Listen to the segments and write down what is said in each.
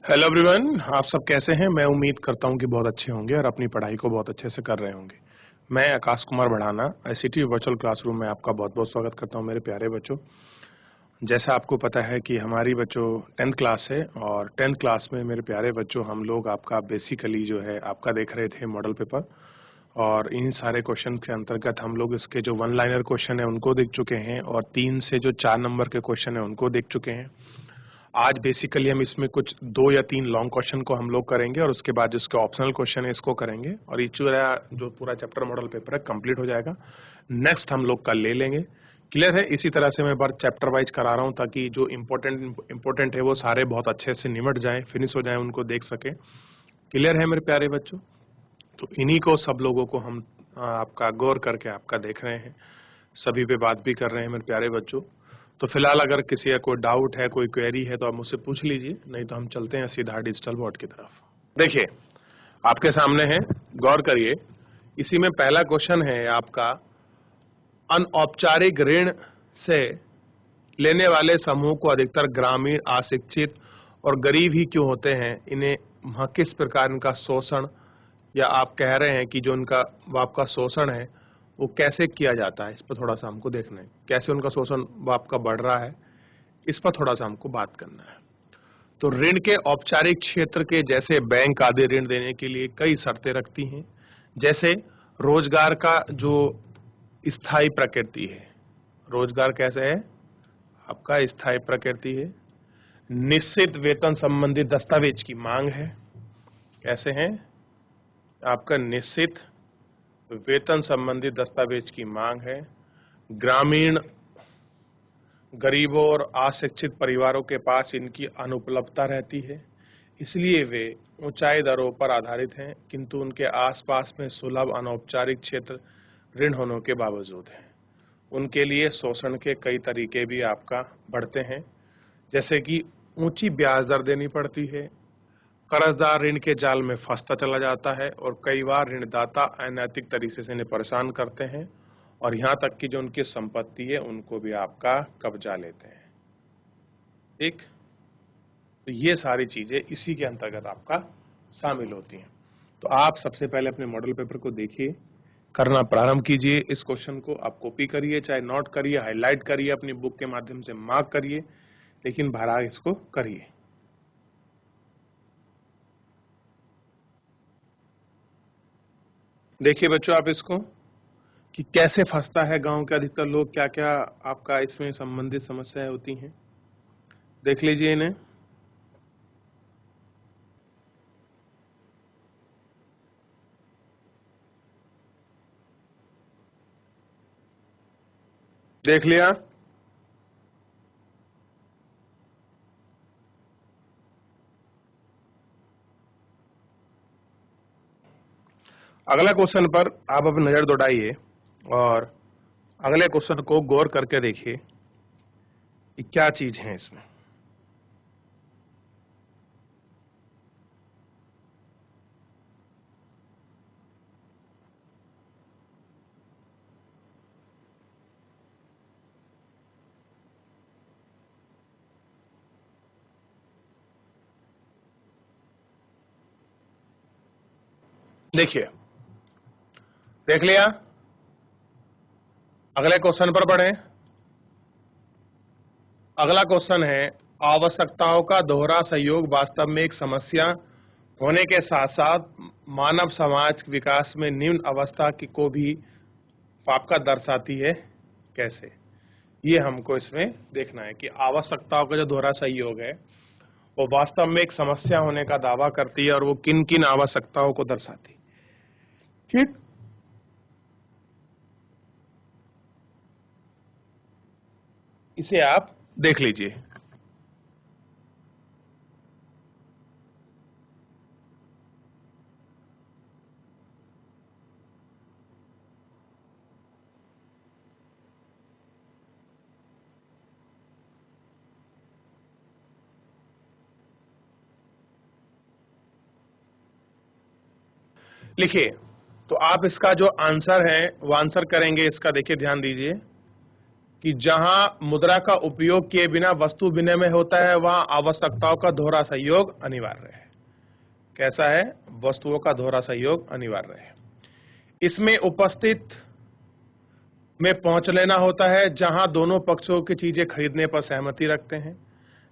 Hello everyone, आप सब कैसे हैं। मैं उम्मीद करता हूं कि बहुत अच्छे होंगे और अपनी पढ़ाई को बहुत अच्छे से कर रहे होंगे। मैं आकाश कुमार बढ़ाना आईसीटी वर्चुअल क्लासरूम में आपका बहुत बहुत स्वागत करता हूं मेरे प्यारे बच्चों। जैसा आपको पता है कि हमारी बच्चों 10th क्लास है और 10th क्लास में मेरे प्यारे बच्चों हम लोग आपका बेसिकली जो है आपका देख रहे थे मॉडल पेपर, और इन सारे क्वेश्चन के अंतर्गत हम लोग इसके जो वन लाइनर क्वेश्चन है उनको देख चुके हैं और 3 से जो 4 नंबर के क्वेश्चन है उनको देख चुके हैं। आज बेसिकली हम इसमें कुछ 2 या 3 लॉन्ग क्वेश्चन को हम लोग करेंगे और उसके बाद जिसके ऑप्शनल क्वेश्चन है इसको करेंगे और ये जो पूरा चैप्टर मॉडल पेपर है कंप्लीट हो जाएगा। नेक्स्ट हम लोग कल ले लेंगे। क्लियर है। इसी तरह से मैं बार चैप्टर वाइज करा रहा हूँ ताकि जो इम्पोर्टेंट है वो सारे बहुत अच्छे से निमट जाए, फिनिश हो जाए, उनको देख सके। क्लियर है मेरे प्यारे बच्चों। तो इन्हीं को सब लोगों को हम आपका गौर करके आपका देख रहे हैं, सभी पे बात भी कर रहे हैं मेरे प्यारे बच्चों। तो फिलहाल अगर किसी का कोई डाउट है, कोई क्वेरी है तो आप मुझसे पूछ लीजिए, नहीं तो हम चलते हैं सीधा डिजिटल बोर्ड की तरफ। देखिए आपके सामने है, गौर करिए। इसी में पहला क्वेश्चन है आपका, अनौपचारिक ऋण से लेने वाले समूह को अधिकतर ग्रामीण, अशिक्षित और गरीब ही क्यों होते हैं। इन्हें किस प्रकार इनका शोषण, या आप कह रहे हैं कि जो उनका बाप का शोषण है वो कैसे किया जाता है, इस पर थोड़ा सा हमको देखना है। कैसे उनका शोषण बाप का बढ़ रहा है, इस पर थोड़ा सा हमको बात करना है। तो ऋण के औपचारिक क्षेत्र के जैसे बैंक आदि ऋण देने के लिए कई शर्तें रखती हैं, जैसे रोजगार का जो स्थायी प्रकृति है। रोजगार कैसे है आपका, स्थायी प्रकृति है। निश्चित वेतन संबंधी दस्तावेज की मांग है। कैसे है आपका, निश्चित वेतन संबंधी दस्तावेज की मांग है। ग्रामीण, गरीबों और अशिक्षित परिवारों के पास इनकी अनुपलब्धता रहती है, इसलिए वे ऊंचाई दरों पर आधारित हैं, किंतु उनके आसपास में सुलभ अनौपचारिक क्षेत्र ऋण होने के बावजूद है। उनके लिए शोषण के कई तरीके भी आपका बढ़ते हैं, जैसे कि ऊंची ब्याज दर देनी पड़ती है, कर्जदार ऋण के जाल में फंसता चला जाता है और कई बार ऋणदाता अनैतिक तरीके से इन्हें परेशान करते हैं और यहाँ तक कि जो उनकी संपत्ति है उनको भी आपका कब्जा लेते हैं। ठीक, तो ये सारी चीजें इसी के अंतर्गत आपका शामिल होती हैं। तो आप सबसे पहले अपने मॉडल पेपर को देखिए, करना प्रारंभ कीजिए। इस क्वेश्चन को आप कॉपी करिए, चाहे नोट करिए, हाईलाइट करिए, अपनी बुक के माध्यम से मार्क करिए, लेकिन भरा इसको करिए। देखिए बच्चों आप इसको कि कैसे फंसता है गांव के अधिकतर लोग, क्या क्या आपका इसमें संबंधित समस्याएं होती हैं, देख लीजिए इन्हें। देख लिया। अगला क्वेश्चन पर आप अपनी नजर दौड़ाइए और अगले क्वेश्चन को गौर करके देखिए कि क्या चीज है इसमें। देखिए, देख लिया। अगले क्वेश्चन पर बढ़े। अगला क्वेश्चन है, आवश्यकताओं का दोहरा सहयोग वास्तव में एक समस्या होने के साथ साथ मानव समाज विकास में निम्न अवस्था की को भी आपका दर्शाती है। कैसे, ये हमको इसमें देखना है कि आवश्यकताओं का जो दोहरा सहयोग है वो वास्तव में एक समस्या होने का दावा करती है और वो किन किन आवश्यकताओं को दर्शाती है। ठीक, इसे आप देख लीजिए। लिखिए, तो आप इसका जो आंसर है वो आंसर करेंगे इसका, देखिए ध्यान दीजिए कि जहां मुद्रा का उपयोग किए बिना वस्तु विनिमय होता है वहां आवश्यकताओं का दोहरा सहयोग अनिवार्य है। कैसा है? वस्तुओं का दोहरा सहयोग अनिवार्य है। इसमें उपस्थित में पहुंच लेना होता है जहां दोनों पक्षों की चीजें खरीदने पर सहमति रखते हैं।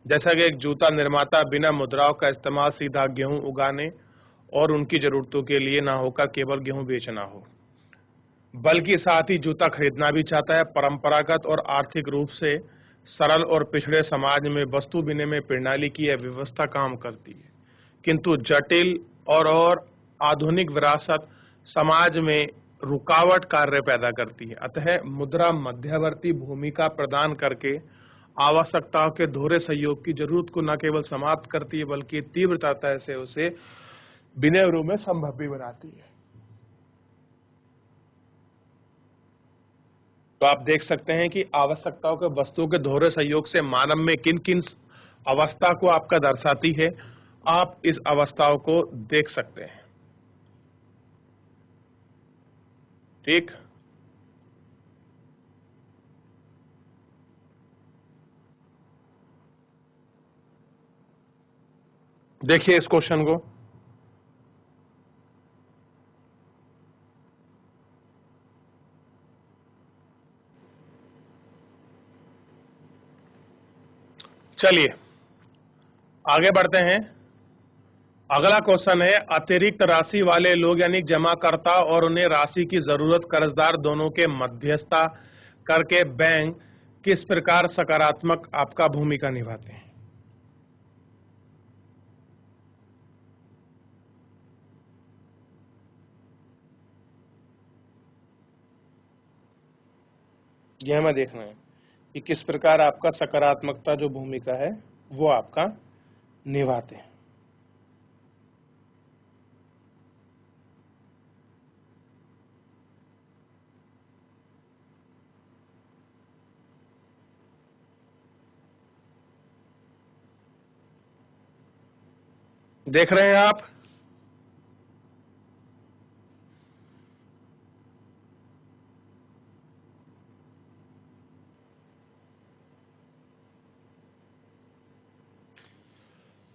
जैसा कि एक जूता निर्माता बिना मुद्राओं का इस्तेमाल सीधा गेहूं उगाने और उनकी जरूरतों के लिए ना होकर केवल गेहूं बेचना हो, बल्कि साथ ही जूता खरीदना भी चाहता है। परंपरागत और आर्थिक रूप से सरल और पिछड़े समाज में वस्तु विनिमय प्रणाली की यह व्यवस्था काम करती है, किंतु जटिल और आधुनिक विरासत समाज में रुकावट कार्य पैदा करती है। अतः मुद्रा मध्यवर्ती भूमिका प्रदान करके आवश्यकताओं के दोहरे सहयोग की जरूरत को न केवल समाप्त करती है बल्कि तीव्रता से उसे विनम्र रूप में संभव भी बनाती है। तो आप देख सकते हैं कि आवश्यकताओं के वस्तुओं के दोहरे सहयोग से मानव में किन किन अवस्था को आपका दर्शाती है, आप इस अवस्थाओं को देख सकते हैं। ठीक, देखिए इस क्वेश्चन को। चलिए आगे बढ़ते हैं। अगला क्वेश्चन है, अतिरिक्त राशि वाले लोग यानी जमाकर्ता और उन्हें राशि की जरूरत कर्जदार दोनों के मध्यस्थता करके बैंक किस प्रकार सकारात्मक आपका भूमिका निभाते हैं? यह हमें देखना है कि किस प्रकार आपका सकारात्मकता जो भूमिका है वो आपका निभाते हैं। देख रहे हैं आप?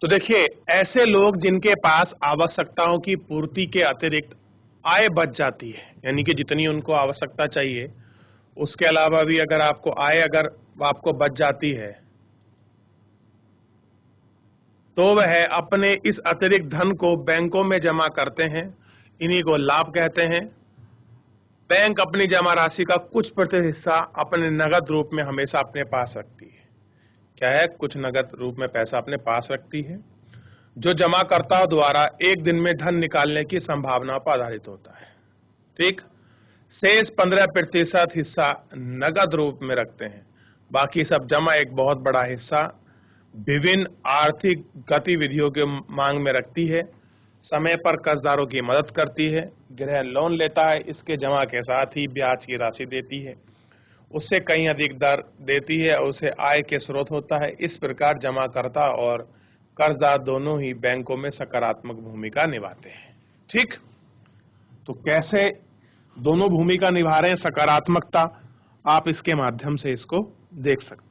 तो देखिए, ऐसे लोग जिनके पास आवश्यकताओं की पूर्ति के अतिरिक्त आय बच जाती है, यानी कि जितनी उनको आवश्यकता चाहिए उसके अलावा भी अगर आपको आय अगर आपको बच जाती है तो वह अपने इस अतिरिक्त धन को बैंकों में जमा करते हैं। इन्हीं को लाभ कहते हैं। बैंक अपनी जमा राशि का कुछ प्रतिशत हिस्सा अपने नगद रूप में हमेशा अपने पास रखती है। क्या है? कुछ नगद रूप में पैसा अपने पास रखती है जो जमाकर्ताओं द्वारा एक दिन में धन निकालने की संभावना पर आधारित होता है। ठीक, शेष 15% हिस्सा नगद रूप में रखते हैं। बाकी सब जमा एक बहुत बड़ा हिस्सा विभिन्न आर्थिक गतिविधियों के मांग में रखती है, समय पर कर्जदारों की मदद करती है, गृह लोन लेता है, इसके जमा के साथ ही ब्याज की राशि देती है, उससे कहीं अधिक दर देती है, उसे आय के स्रोत होता है। इस प्रकार जमाकर्ता और कर्जदार दोनों ही बैंकों में सकारात्मक भूमिका निभाते हैं। ठीक, तो कैसे दोनों भूमिका निभा रहे हैं सकारात्मकता, आप इसके माध्यम से इसको देख सकते हैं।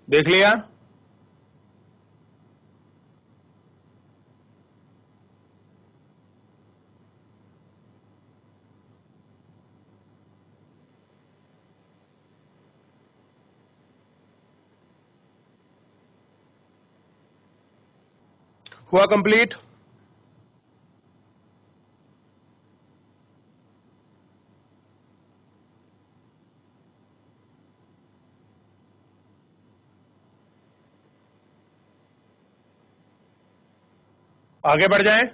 देख लिया? हुआ कंप्लीट? आगे बढ़ जाएं।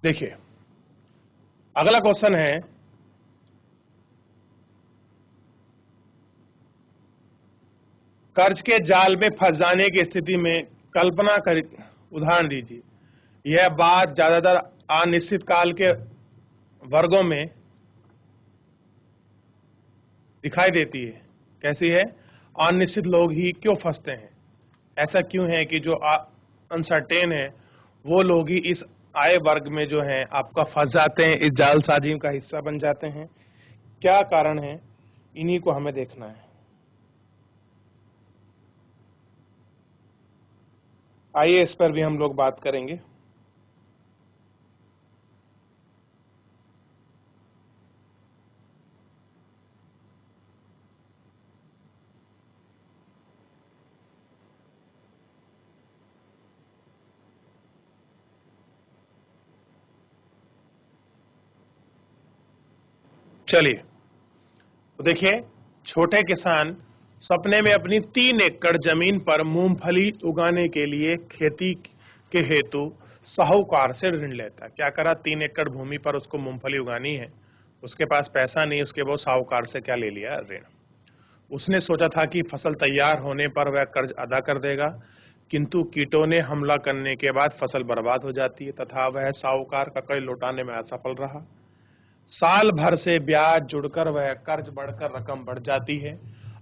देखिए, अगला क्वेश्चन है कर्ज के जाल में फंस जाने की स्थिति में कल्पना कर, उदाहरण दीजिए। यह बात ज्यादातर अनिश्चित काल के वर्गों में दिखाई देती है। कैसी है? अनिश्चित लोग ही क्यों फंसते हैं? ऐसा क्यों है कि जो अनसर्टेन है वो लोग ही इस आय वर्ग में जो है आपका फंस जाते हैं, इस जालसाजी का हिस्सा बन जाते हैं? क्या कारण है? इन्हीं को हमें देखना है। आइए इस पर भी हम लोग बात करेंगे। चलिए, तो देखिए, छोटे किसान सपने में अपनी 3 एकड़ जमीन पर मूंगफली उगाने के लिए खेती के हेतु साहूकार से ऋण लेता है। क्या करा? 3 एकड़ भूमि पर उसको मूंगफली उगानी है, उसके पास पैसा नहीं, उसके वो साहूकार से क्या ले लिया? ऋण। उसने सोचा था कि फसल तैयार होने पर वह कर्ज अदा कर देगा, किंतु कीटों ने हमला करने के बाद फसल बर्बाद हो जाती है तथा वह साहूकार का कर्ज लौटाने में असफल रहा। साल भर से ब्याज जुड़कर वह कर्ज बढ़कर रकम बढ़ जाती है।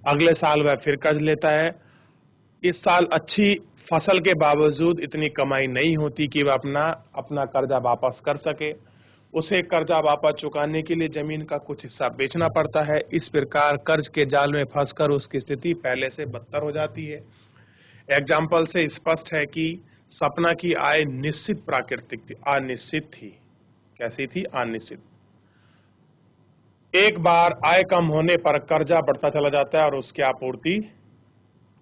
अगले साल वह फिर कर्ज लेता है। इस साल अच्छी फसल के बावजूद इतनी कमाई नहीं होती कि वह अपना कर्जा वापस कर सके। उसे कर्जा वापस चुकाने के लिए जमीन का कुछ हिस्सा बेचना पड़ता है। इस प्रकार कर्ज के जाल में फंसकर उसकी स्थिति पहले से बदतर हो जाती है। एग्जाम्पल से स्पष्ट है कि सपना की आय निश्चित प्राकृतिक थी, अनिश्चित थी। कैसी थी? अनिश्चित। एक बार आय कम होने पर कर्जा बढ़ता चला जाता है और उसकी आपूर्ति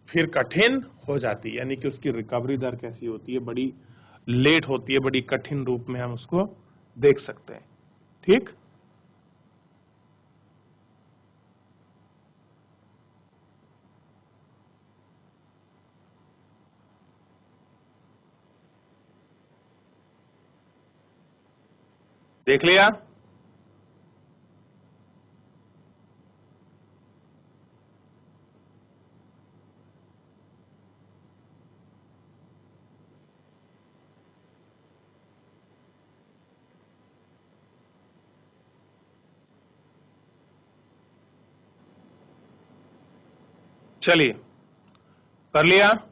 फिर कठिन हो जाती है, यानी कि उसकी रिकवरी दर कैसी होती है? बड़ी लेट होती है, बड़ी कठिन रूप में हम उसको देख सकते हैं। ठीक? देख लिया? चलिए, कर लिया? आप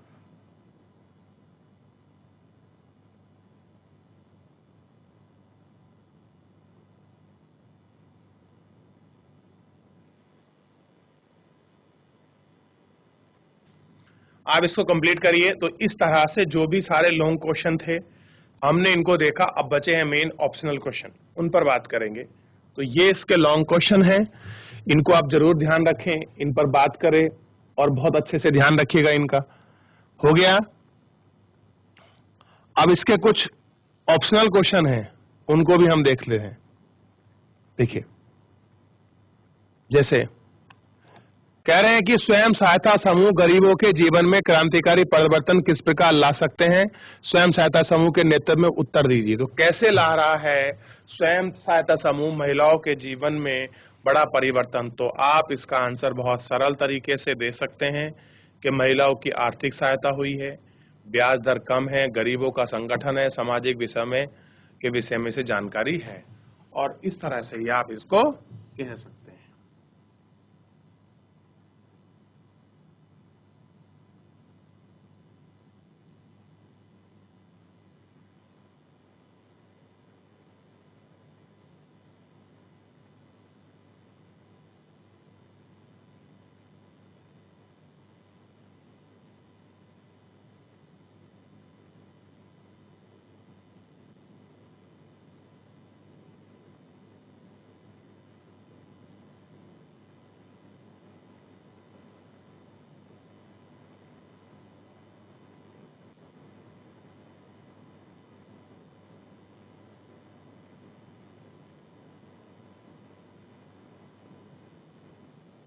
इसको कंप्लीट करिए। तो इस तरह से जो भी सारे लॉन्ग क्वेश्चन थे हमने इनको देखा। अब बचे हैं मेन ऑप्शनल क्वेश्चन, उन पर बात करेंगे। तो ये इसके लॉन्ग क्वेश्चन हैं, इनको आप जरूर ध्यान रखें, इन पर बात करें और बहुत अच्छे से ध्यान रखिएगा इनका। हो गया? अब इसके कुछ ऑप्शनल क्वेश्चन हैं, उनको भी हम देख ले रहे हैं। देखिए, जैसे कह रहे हैं कि स्वयं सहायता समूह गरीबों के जीवन में क्रांतिकारी परिवर्तन किस प्रकार ला सकते हैं? स्वयं सहायता समूह के नेतृत्व में उत्तर दीजिए। तो कैसे ला रहा है स्वयं सहायता समूह महिलाओं के जीवन में बड़ा परिवर्तन? तो आप इसका आंसर बहुत सरल तरीके से दे सकते हैं कि महिलाओं की आर्थिक सहायता हुई है, ब्याज दर कम है, गरीबों का संगठन है, सामाजिक विषय में से जानकारी है, और इस तरह से ही आप इसको कह सकते हैं।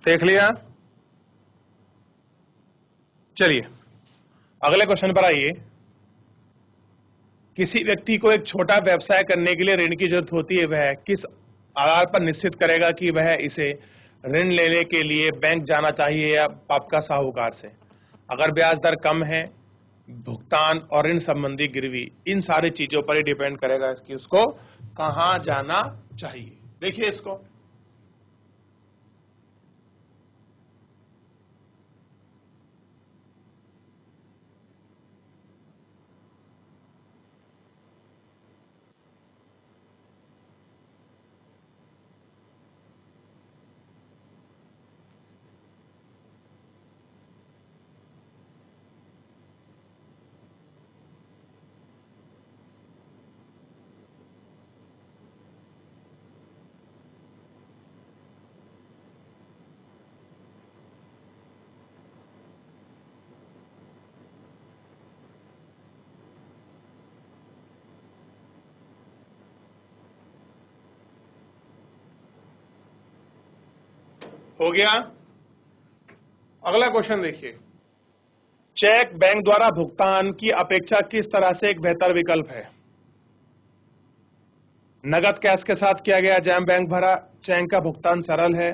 देख लिया? चलिए, अगले क्वेश्चन पर आइए। किसी व्यक्ति को एक छोटा व्यवसाय करने के लिए ऋण की जरूरत होती है, वह किस आधार पर निश्चित करेगा कि वह इसे ऋण लेने के लिए बैंक जाना चाहिए या आपका साहूकार से? अगर ब्याज दर कम है, भुगतान और ऋण संबंधी गिरवी, इन सारी चीजों पर ही डिपेंड करेगा कि उसको कहां जाना चाहिए। देखिए इसको, हो गया। अगला क्वेश्चन देखिए, चेक बैंक द्वारा भुगतान की अपेक्षा किस तरह से एक बेहतर विकल्प है? नगद कैश के साथ किया गया जैम बैंक भरा, चेक का भुगतान सरल है,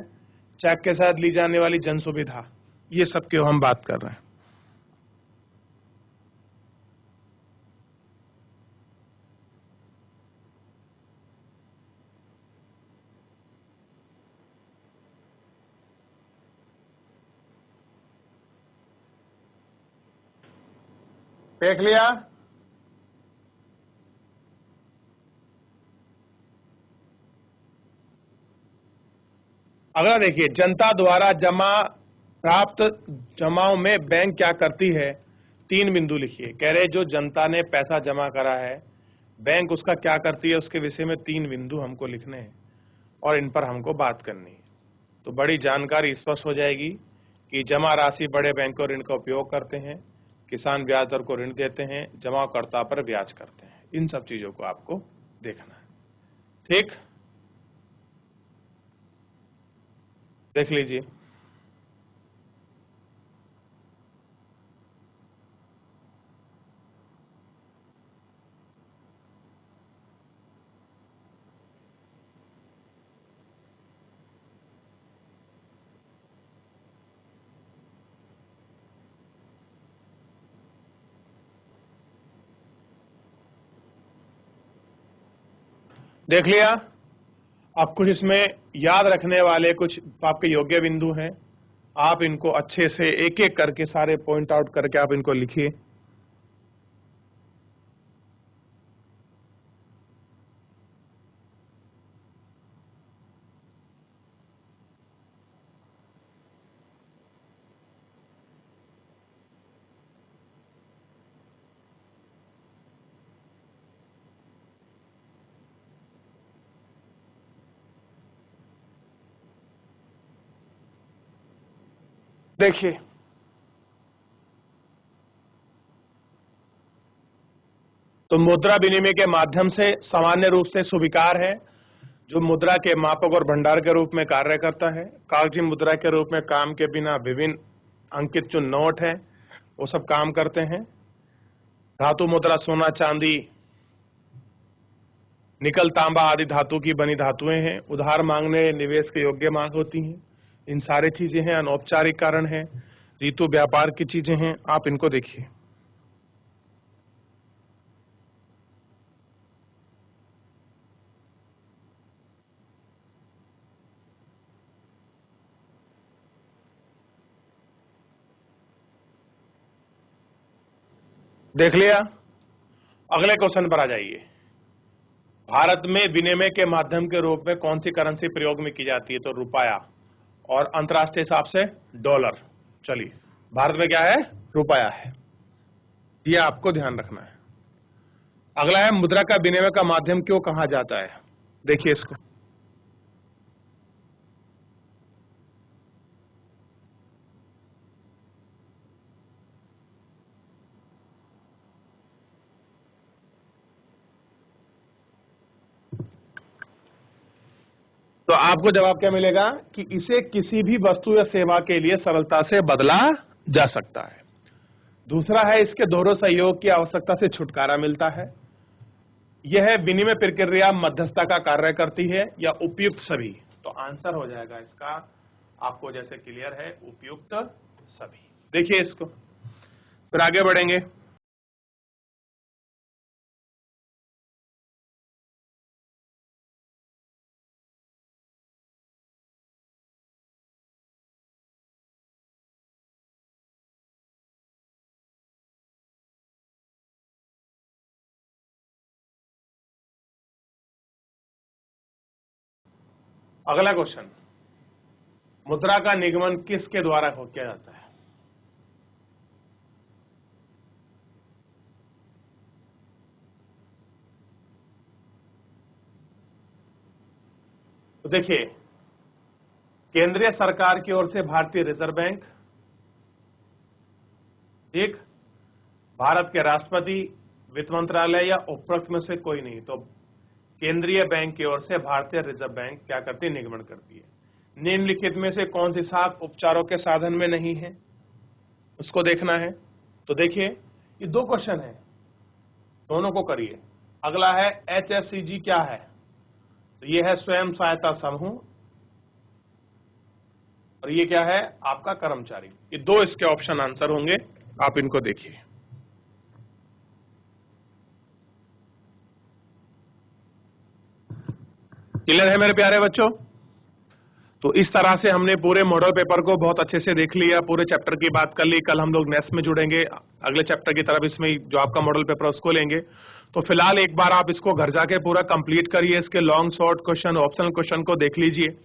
चेक के साथ ली जाने वाली जन सुविधा, ये सब की हम बात कर रहे हैं। देख लिया? अगला देखिए, जनता द्वारा जमा प्राप्त जमाओं में बैंक क्या करती है? 3 बिंदु लिखिए। कह रहे जो जनता ने पैसा जमा करा है, बैंक उसका क्या करती है, उसके विषय में 3 बिंदु हमको लिखने हैं और इन पर हमको बात करनी है। तो बड़ी जानकारी स्पष्ट हो जाएगी कि जमा राशि बड़े बैंकों ऋण का उपयोग करते हैं, किसान ब्याज दर को ऋण देते हैं, जमाकर्ता पर ब्याज करते हैं। इन सब चीजों को आपको देखना है। ठीक, देख लीजिए। देख लिया? अब कुछ इसमें याद रखने वाले कुछ आपके योग्य बिंदु हैं, आप इनको अच्छे से एक एक करके सारे पॉइंट आउट करके आप इनको लिखिए। देखिए, तो मुद्रा विनिमय के माध्यम से सामान्य रूप से स्वीकार है, जो मुद्रा के मापक और भंडार के रूप में कार्य करता है। कागजी मुद्रा के रूप में काम के बिना विभिन्न अंकित जो नोट है वो सब काम करते हैं। धातु मुद्रा सोना, चांदी, निकल, तांबा आदि धातु की बनी धातुएं हैं। उधार मांगने निवेश के योग्य मांग होती हैं। इन सारी चीजें हैं। अनौपचारिक कारण है, ऋतु व्यापार की चीजें हैं। आप इनको देखिए। देख लिया? अगले क्वेश्चन पर आ जाइए। भारत में विनिमय के माध्यम के रूप में कौन सी करेंसी प्रयोग में की जाती है? तो रुपया, और अंतरराष्ट्रीय हिसाब से डॉलर। चलिए, भारत में क्या है? रुपया है। ये आपको ध्यान रखना है। अगला है, मुद्रा का विनिमय का माध्यम क्यों कहा जाता है? देखिए इसको। तो आपको जवाब क्या मिलेगा कि इसे किसी भी वस्तु या सेवा के लिए सरलता से बदला जा सकता है। दूसरा है, इसके दोहरे सहयोग की आवश्यकता से छुटकारा मिलता है। यह विनिमय प्रक्रिया मध्यस्थता का कार्य करती है, या उपयुक्त सभी। तो आंसर हो जाएगा इसका, आपको जैसे क्लियर है, उपयुक्त सभी। देखिए इसको, फिर आगे बढ़ेंगे। अगला क्वेश्चन, मुद्रा का निगमन किसके द्वारा किया जाता है? तो देखिए, केंद्रीय सरकार की ओर से भारतीय रिजर्व बैंक, ठीक, भारत के राष्ट्रपति, वित्त मंत्रालय या उपरोक्त में से कोई नहीं, तो केंद्रीय बैंक की ओर से भारतीय रिजर्व बैंक क्या करती है? निगमन करती है। निम्नलिखित में से कौन सी शाख उपचारों के साधन में नहीं है, उसको देखना है। तो देखिए, ये दो क्वेश्चन है, दोनों को करिए। अगला है HSCG क्या है? तो ये है स्वयं सहायता समूह, और ये क्या है? आपका कर्मचारी। ये दो इसके ऑप्शन आंसर होंगे, आप इनको देखिए। क्लियर है मेरे प्यारे बच्चों? तो इस तरह से हमने पूरे मॉडल पेपर को बहुत अच्छे से देख लिया, पूरे चैप्टर की बात कर ली। कल हम लोग नेक्स्ट में जुड़ेंगे अगले चैप्टर की तरफ, इसमें जो आपका मॉडल पेपर है उसको लेंगे। तो फिलहाल एक बार आप इसको घर जाके पूरा कंप्लीट करिए, इसके long short question, optional question को देख लीजिए,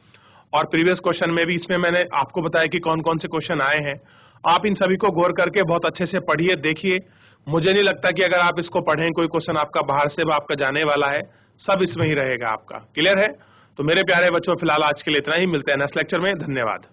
और प्रीवियस क्वेश्चन में भी इसमें मैंने आपको बताया कि कौन कौन से क्वेश्चन आए हैं। आप इन सभी को गौर करके बहुत अच्छे से पढ़िए, देखिए। मुझे नहीं लगता कि अगर आप इसको पढ़ें कोई क्वेश्चन आपका बाहर से आपका जाने वाला है, सब इसमें ही रहेगा आपका। क्लियर है? तो मेरे प्यारे बच्चों, फिलहाल आज के लिए इतना ही, मिलते हैं नेक्स्ट लेक्चर में। धन्यवाद।